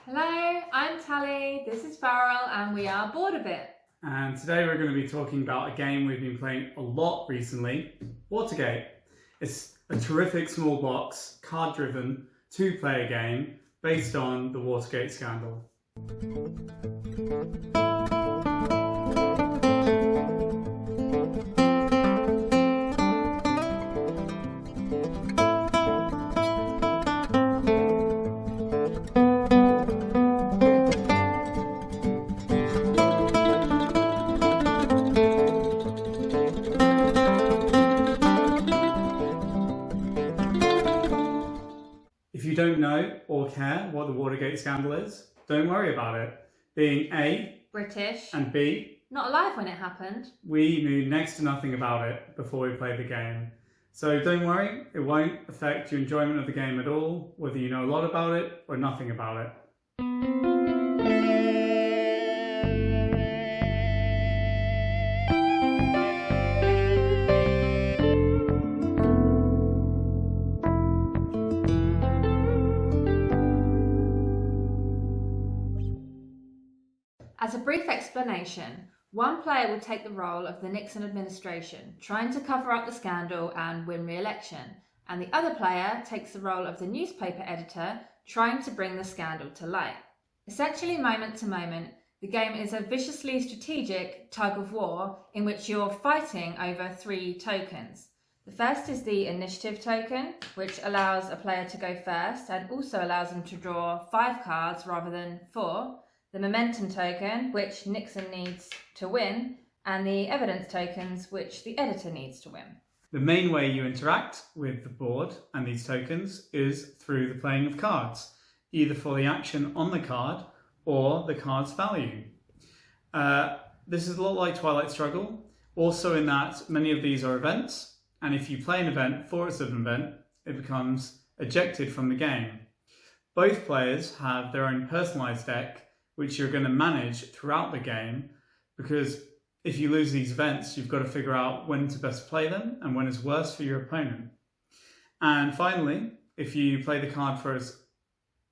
Hello, I'm Tally, this is Farrell, and we are bored a bit. And today we're going to be talking about a game we've been playing a lot recently, Watergate. It's a terrific small box, card-driven, two-player game based on the Watergate scandal. If you don't know or care what the Watergate scandal is, don't worry about it. Being A, British, and B, not alive when it happened. we knew next to nothing about it before we played the game. So don't worry, it won't affect your enjoyment of the game at all, whether you know a lot about it or nothing about it. As a brief explanation, one player will take the role of the Nixon administration, trying to cover up the scandal and win re-election, and the other player takes the role of the newspaper editor, trying to bring the scandal to light. Essentially moment to moment, the game is a viciously strategic tug of war in which you're fighting over three tokens. The first is the initiative token, which allows a player to go first and also allows them to draw 5 cards rather than 4. The momentum token, which Nixon needs to win, and the evidence tokens, which the editor needs to win. The main way you interact with the board and these tokens is through the playing of cards, either for the action on the card or the card's value. This is a lot like Twilight Struggle, also in that many of these are events, and if you play an event for its an event, it becomes ejected from the game. Both players have their own personalised deck, which you're going to manage throughout the game, because if you lose these events, you've got to figure out when to best play them and when is worse for your opponent. And finally, if you play the card for its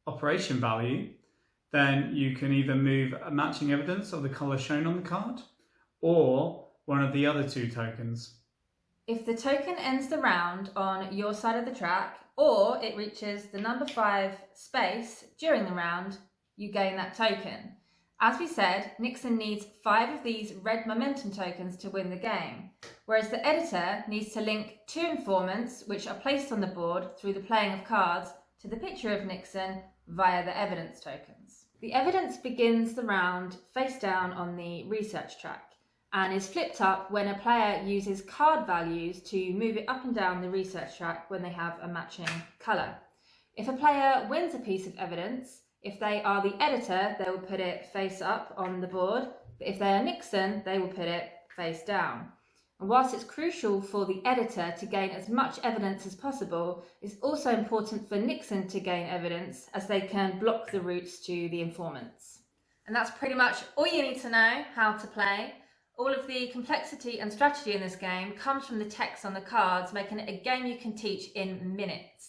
operation value, then you can either move a matching evidence of the colour shown on the card or one of the other 2 tokens. If the token ends the round on your side of the track, or it reaches the number 5 space during the round, you gain that token. As we said, Nixon needs 5 of these red momentum tokens to win the game, whereas the editor needs to link 2 informants, which are placed on the board through the playing of cards, to the picture of Nixon via the evidence tokens. The evidence begins the round face down on the research track and is flipped up when a player uses card values to move it up and down the research track when they have a matching colour. If a player wins a piece of evidence, if they are the editor, they will put it face up on the board, but if they are Nixon, they will put it face down. And whilst it's crucial for the editor to gain as much evidence as possible, it's also important for Nixon to gain evidence, as they can block the routes to the informants. And that's pretty much all you need to know how to play. All of the complexity and strategy in this game comes from the text on the cards, making it a game you can teach in minutes.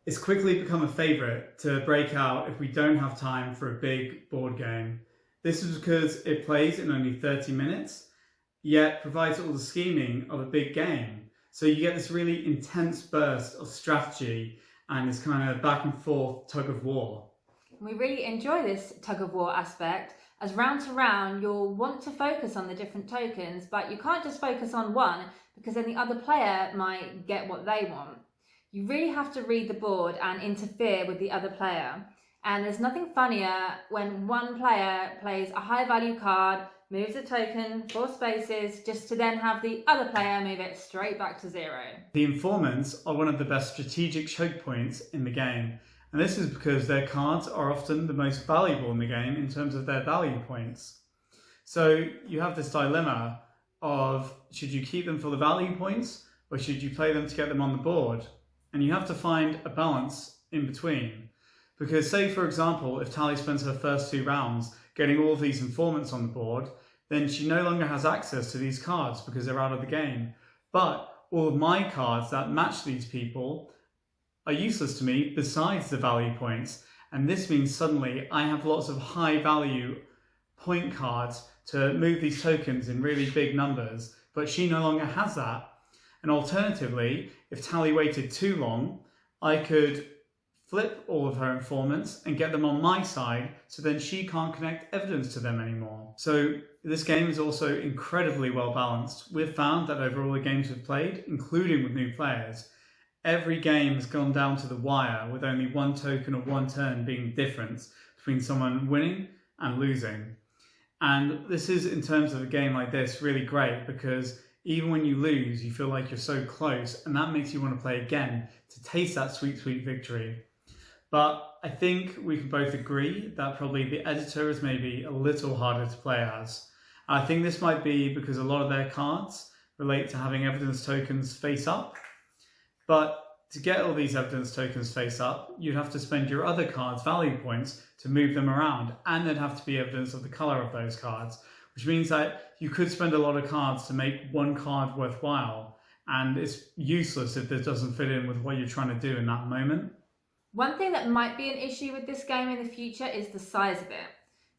It's quickly become a favourite to break out if we don't have time for a big board game. This is because it plays in only 30 minutes, yet provides all the scheming of a big game. So you get this really intense burst of strategy and this kind of back and forth tug of war. We really enjoy this tug of war aspect, as round to round you'll want to focus on the different tokens, but you can't just focus on one, because then the other player might get what they want. You really have to read the board and interfere with the other player. And there's nothing funnier when one player plays a high value card, moves a token 4 spaces, just to then have the other player move it straight back to 0. The informants are one of the best strategic choke points in the game. And this is because their cards are often the most valuable in the game in terms of their value points. So you have this dilemma of, should you keep them for the value points or should you play them to get them on the board? And you have to find a balance in between. Because say, for example, if Tally spends her first 2 rounds getting all of these informants on the board, then she no longer has access to these cards because they're out of the game. But all of my cards that match these people are useless to me besides the value points. And this means suddenly I have lots of high value point cards to move these tokens in really big numbers, but she no longer has that. And alternatively, if Tally waited too long, I could flip all of her informants and get them on my side, so then she can't connect evidence to them anymore. So this game is also incredibly well balanced. We've found that over all the games we've played, including with new players, every game has gone down to the wire with only one token or one turn being the difference between someone winning and losing. And this is, in terms of a game like this, really great, because even when you lose, you feel like you're so close, and that makes you want to play again to taste that sweet, sweet victory. But I think we can both agree that probably the editor is maybe a little harder to play as. I think this might be because a lot of their cards relate to having evidence tokens face up. But to get all these evidence tokens face up, you'd have to spend your other cards' value points to move them around, and there'd have to be evidence of the colour of those cards, which means that you could spend a lot of cards to make one card worthwhile, and it's useless if this doesn't fit in with what you're trying to do in that moment. One thing that might be an issue with this game in the future is the size of it.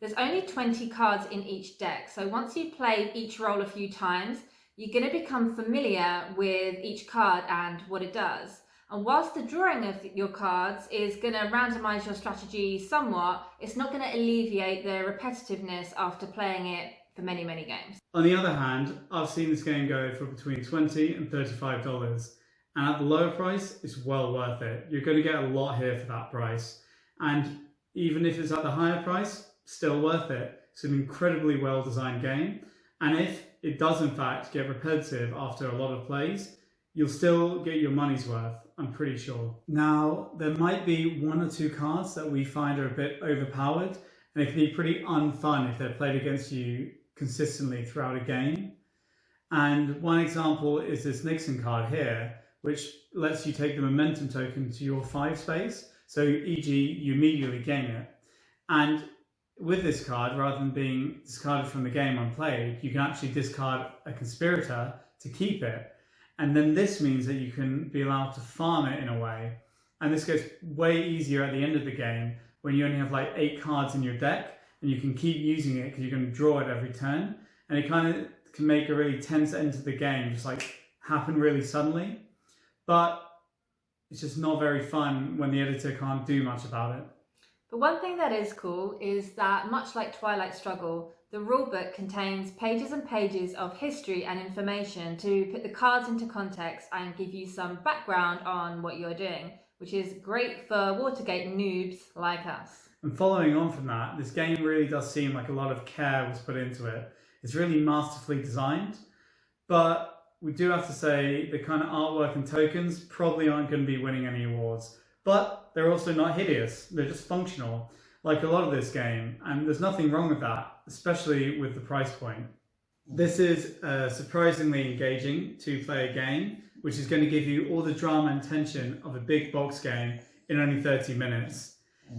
There's only 20 cards in each deck, so once you've played each role a few times, you're going to become familiar with each card and what it does. And whilst the drawing of your cards is going to randomise your strategy somewhat, it's not going to alleviate the repetitiveness after playing it for many, many games. On the other hand, I've seen this game go for between $20 and $35. And at the lower price, it's well worth it. You're going to get a lot here for that price. And even if it's at the higher price, still worth it. It's an incredibly well designed game. And if it does in fact get repetitive after a lot of plays, you'll still get your money's worth, I'm pretty sure. Now, there might be one or two cards that we find are a bit overpowered, and it can be pretty unfun if they're played against you consistently throughout a game. And one example is this Nixon card here, which lets you take the momentum token to your 5 space. So e.g. you immediately gain it. And with this card, rather than being discarded from the game unplayed, you can actually discard a conspirator to keep it. And then this means that you can be allowed to farm it in a way. And this goes way easier at the end of the game when you only have like 8 cards in your deck and you can keep using it because you're going to draw it every turn. And it kind of can make a really tense end to the game just like happen really suddenly. But it's just not very fun when the editor can't do much about it. But one thing that is cool is that, much like Twilight Struggle, the rulebook contains pages and pages of history and information to put the cards into context and give you some background on what you're doing, which is great for Watergate noobs like us. And following on from that, this game really does seem like a lot of care was put into it. It's really masterfully designed, but we do have to say the kind of artwork and tokens probably aren't going to be winning any awards. But they're also not hideous, they're just functional, like a lot of this game, and there's nothing wrong with that, especially with the price point. This is a surprisingly engaging 2-player game, which is going to give you all the drama and tension of a big box game in only 30 minutes.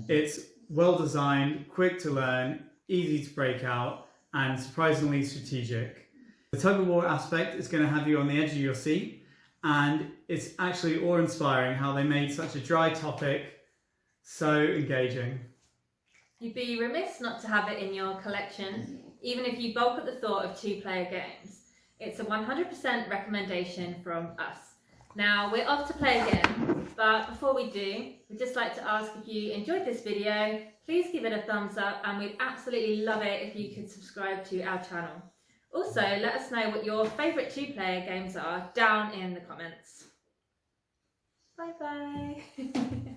It's well designed, quick to learn, easy to break out, and surprisingly strategic. The tug-of-war aspect is going to have you on the edge of your seat, and it's actually awe-inspiring how they made such a dry topic so engaging. You'd be remiss not to have it in your collection, even if you balk at the thought of 2-player games. It's a 100% recommendation from us. Now, we're off to play again, but before we do, we'd just like to ask if you enjoyed this video, please give it a thumbs up, and we'd absolutely love it if you could subscribe to our channel. Also, let us know what your favourite 2-player games are down in the comments. Bye bye!